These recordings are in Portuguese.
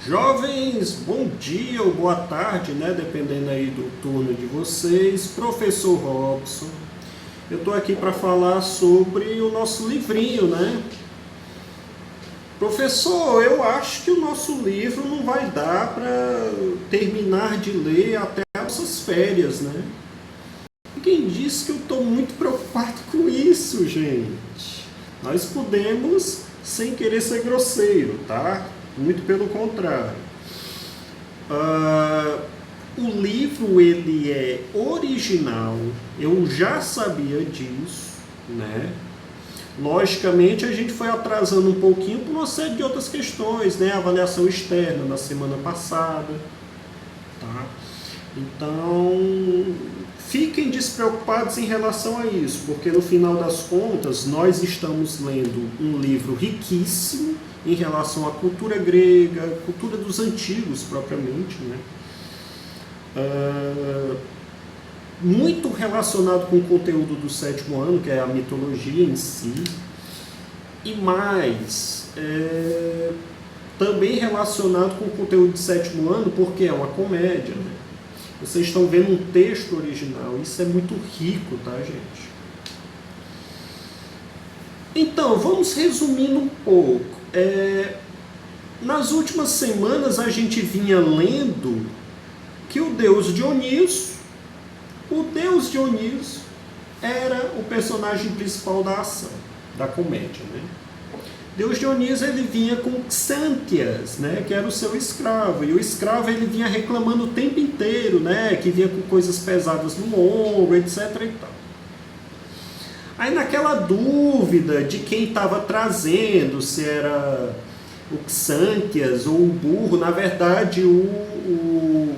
Jovens, bom dia ou boa tarde, né? Dependendo aí do turno de vocês. Professor Robson, eu estou aqui para falar sobre o nosso livrinho, né? Professor, eu acho que o nosso livro não vai dar para terminar de ler até as nossas férias, né? Quem disse que eu estou muito preocupado com isso, gente? Nós podemos, sem querer ser grosseiro, tá? Muito pelo contrário. O livro ele é original, eu já sabia disso, né? Logicamente a gente foi atrasando um pouquinho por uma série de outras questões, né? Avaliação externa na semana passada, tá? Então, fiquem despreocupados em relação a isso, porque no final das contas nós estamos lendo um livro riquíssimo em relação à cultura grega, cultura dos antigos propriamente, né? Muito relacionado com o conteúdo do sétimo ano, que é a mitologia em si, e mais, também relacionado com o conteúdo do sétimo ano, porque é uma comédia, né? Vocês estão vendo um texto original, isso é muito rico, tá, gente? Então, vamos resumindo um pouco. Nas últimas semanas a gente vinha lendo que o deus Dioniso era o personagem principal da ação, da comédia, né? Deus Dioniso ele vinha com Xanthias, né, que era o seu escravo, e o escravo ele vinha reclamando o tempo inteiro, né, que vinha com coisas pesadas no ombro, etc. e tal. Aí naquela dúvida de quem estava trazendo, se era o Xanthias ou o burro, na verdade o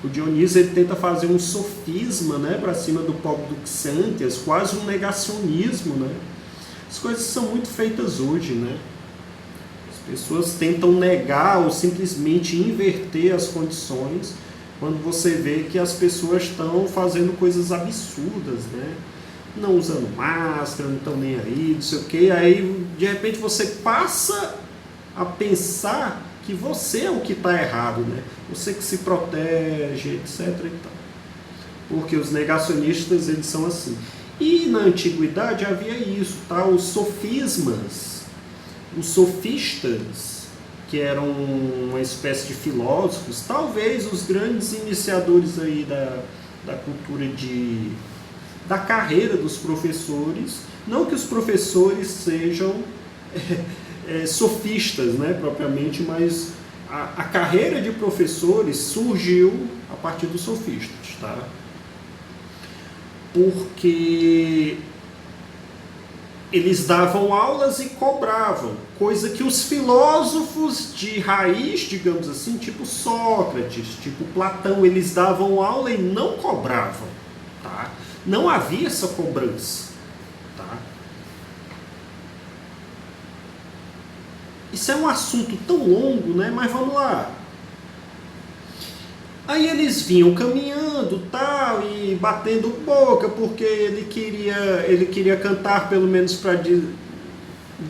Dioniso ele tenta fazer um sofisma, né, para cima do pobre do Xanthias, quase um negacionismo, né? As coisas são muito feitas hoje, né? As pessoas tentam negar ou simplesmente inverter as condições quando você vê que as pessoas estão fazendo coisas absurdas, né? Não usando máscara, não estão nem aí, não sei o quê. Aí, de repente, você passa a pensar que você é o que está errado, né? Você que se protege, etc. e tal. Porque os negacionistas, eles são assim. E na antiguidade havia isso, tá? Os sofismas, os sofistas, que eram uma espécie de filósofos, talvez os grandes iniciadores aí da cultura da carreira dos professores, não que os professores sejam sofistas, né, propriamente, mas a carreira de professores surgiu a partir dos sofistas, tá? Porque eles davam aulas e cobravam, coisa que os filósofos de raiz, digamos assim, tipo Sócrates, tipo Platão, eles davam aula e não cobravam, tá? Não havia essa cobrança, tá? Isso é um assunto tão longo, né? Mas vamos lá. Aí eles vinham caminhando, tal, e batendo boca, porque ele queria cantar pelo menos para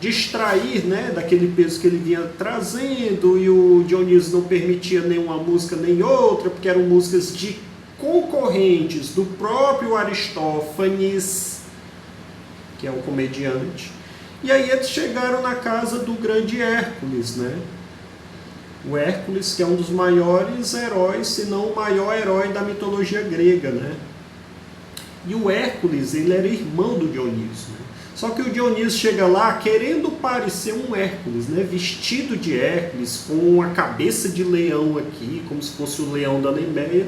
distrair, né, daquele peso que ele vinha trazendo, e o Dioniso não permitia nenhuma música nem outra, porque eram músicas de concorrentes do próprio Aristófanes, que é um comediante. E aí eles chegaram na casa do grande Hércules, né? O Hércules, que é um dos maiores heróis, se não o maior herói da mitologia grega, né? E o Hércules, ele era irmão do Dioniso, né? Só que o Dioniso chega lá querendo parecer um Hércules, né? Vestido de Hércules, com a cabeça de leão aqui, como se fosse o leão da Nemeia.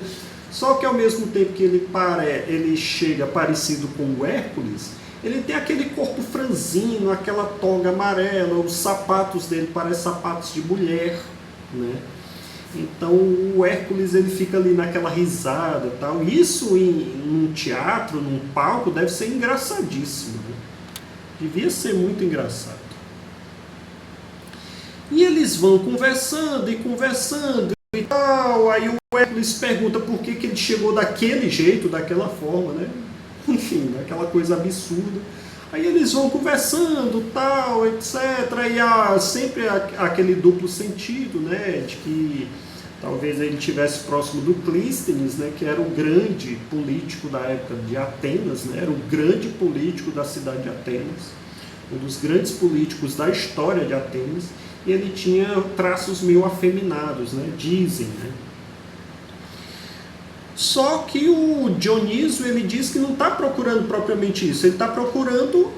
Só que ao mesmo tempo que ele chega parecido com o Hércules, ele tem aquele corpo franzino, aquela toga amarela, os sapatos dele parecem sapatos de mulher, né? Então o Hércules ele fica ali naquela risada, tal. Isso num teatro, num palco, deve ser engraçadíssimo, né? Devia ser muito engraçado. E eles vão conversando e tal. Aí o Hércules pergunta por que ele chegou daquele jeito, daquela forma, né? Enfim, daquela coisa absurda. Aí eles vão conversando, tal, etc. E há sempre aquele duplo sentido, né, de que talvez ele estivesse próximo do Clístenes, né, que era o grande político da época de Atenas, né, era o grande político da cidade de Atenas, um dos grandes políticos da história de Atenas, e ele tinha traços meio afeminados, né, dizem, né. Só que o Dionísio, ele diz que não está procurando propriamente isso, ele está procurando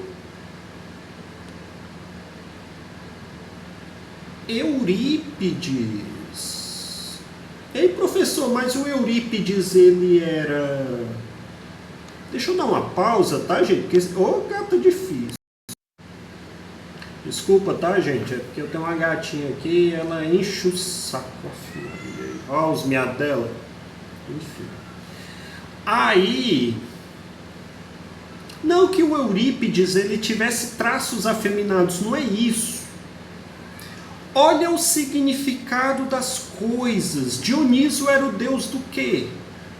Eurípides. Ei, professor, mas o Eurípides, ele era... Deixa eu dar uma pausa, tá, gente? Porque... Ô, gata difícil. Desculpa, tá, gente? É porque eu tenho uma gatinha aqui e ela enche o saco. Ó, os miados dela. Enfim. Aí... Não que o Eurípides, ele tivesse traços afeminados, não é isso. Olha o significado das coisas. Dionísio era o deus do quê?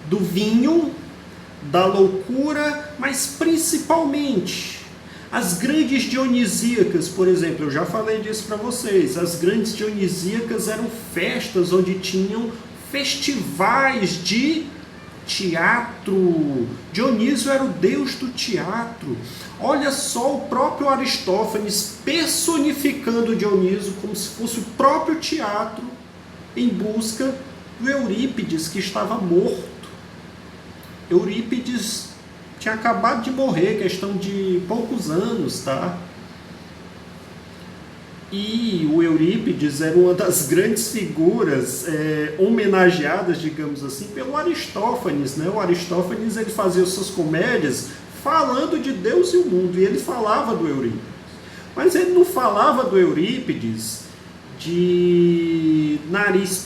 Do vinho, da loucura, mas principalmente as grandes dionisíacas, por exemplo, eu já falei disso para vocês. As grandes dionisíacas eram festas onde tinham festivais de teatro. Dionísio era o deus do teatro. Olha só o próprio Aristófanes personificando Dionísio como se fosse o próprio teatro em busca do Eurípides, que estava morto. Eurípides tinha acabado de morrer, questão de poucos anos, tá? E o Eurípides era uma das grandes figuras homenageadas, digamos assim, pelo Aristófanes, né? O Aristófanes, ele fazia suas comédias falando de Deus e o mundo, e ele falava do Eurípides. Mas ele não falava do Eurípides de nariz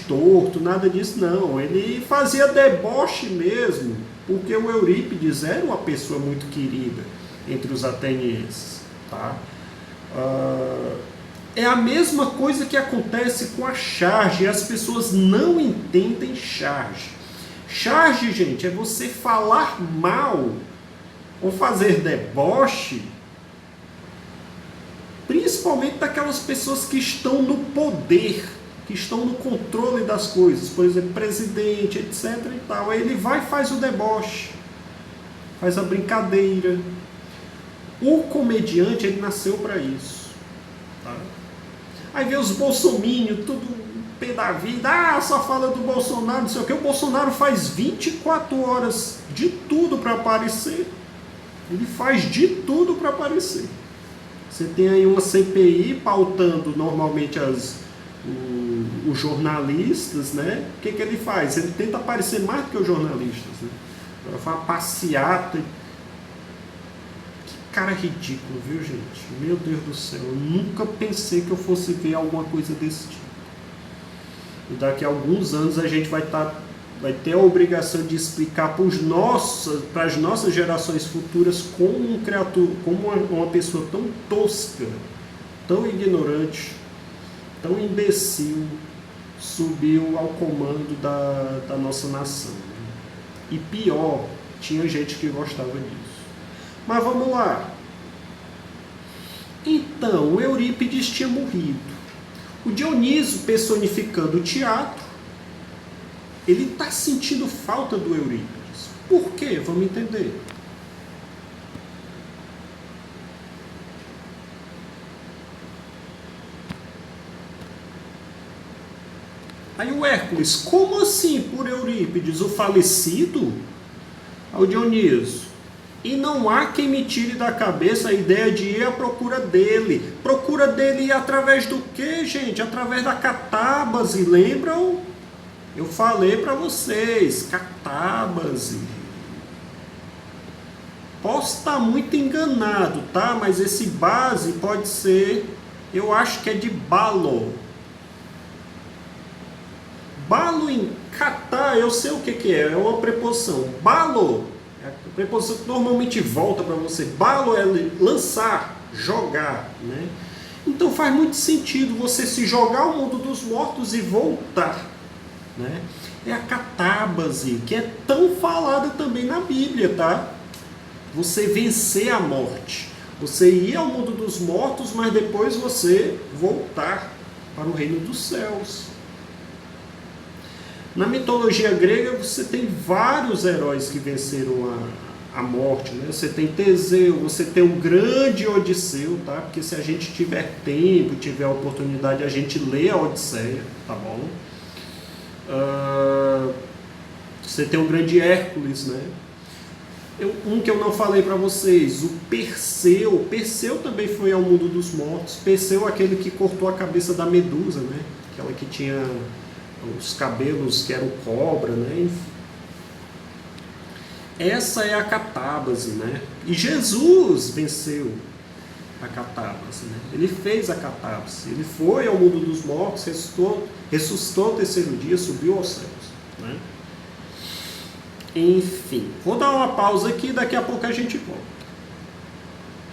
torto, nada disso não. Ele fazia deboche mesmo, porque o Eurípides era uma pessoa muito querida entre os atenienses, tá? É a mesma coisa que acontece com a charge, as pessoas não entendem charge. Charge, gente, é você falar mal ou fazer deboche, principalmente daquelas pessoas que estão no poder, que estão no controle das coisas, por exemplo, presidente, etc. e tal. Aí ele vai e faz o deboche, faz a brincadeira. O comediante, ele nasceu para isso. Tá? Aí vê os bolsominions, tudo pé da vida, só fala do Bolsonaro, não sei o que. O Bolsonaro faz 24 horas de tudo para aparecer. Ele faz de tudo para aparecer. Você tem aí uma CPI pautando normalmente os jornalistas, né? O que ele faz? Ele tenta aparecer mais do que os jornalistas, né? Ele faz passeata. Que cara ridículo, viu, gente? Meu Deus do céu, eu nunca pensei que eu fosse ver alguma coisa desse tipo. E daqui a alguns anos a gente vai ter a obrigação de explicar para as nossas gerações futuras como uma pessoa tão tosca, tão ignorante, tão imbecil subiu ao comando da nossa nação. E pior, tinha gente que gostava disso. Mas vamos lá. Então, o Eurípides tinha morrido. O Dionísio, personificando o teatro, ele está sentindo falta do Eurípides. Por quê? Vamos entender. Aí o Hércules, como assim por Eurípides, o falecido? Ao Dionísio, e não há quem me tire da cabeça a ideia de ir à procura dele. Procura dele através do quê, gente? Através da catábase, lembram? Eu falei para vocês, catábase. Posso estar muito enganado, tá? Mas esse base pode ser, eu acho que é de balo. Balo em catar, eu sei o que é uma preposição. Balo é a preposição que normalmente volta para você. Balo é lançar, jogar, né? Então faz muito sentido você se jogar ao mundo dos mortos e voltar, né? É a catábase, que é tão falada também na Bíblia, tá? você vencer a morte. Você ir ao mundo dos mortos, mas depois você voltar para o reino dos céus. Na mitologia grega você tem vários heróis que venceram a morte, né? Você tem Teseu, você tem o grande Odisseu, tá? Porque se a gente tiver tempo, tiver a oportunidade, a gente lê a Odisseia, tá bom? Você tem o grande Hércules, né? Um que eu não falei para vocês, o Perseu. Perseu também foi ao mundo dos mortos. Perseu é aquele que cortou a cabeça da Medusa, né? Aquela que tinha os cabelos que eram cobra, né? Enfim. Essa é a catábase, né? E Jesus venceu a catábase, né? Ele fez a catábase. Ele foi ao mundo dos mortos, ressuscitou ao terceiro dia, subiu aos céus, né? Enfim, vou dar uma pausa aqui, daqui a pouco a gente volta.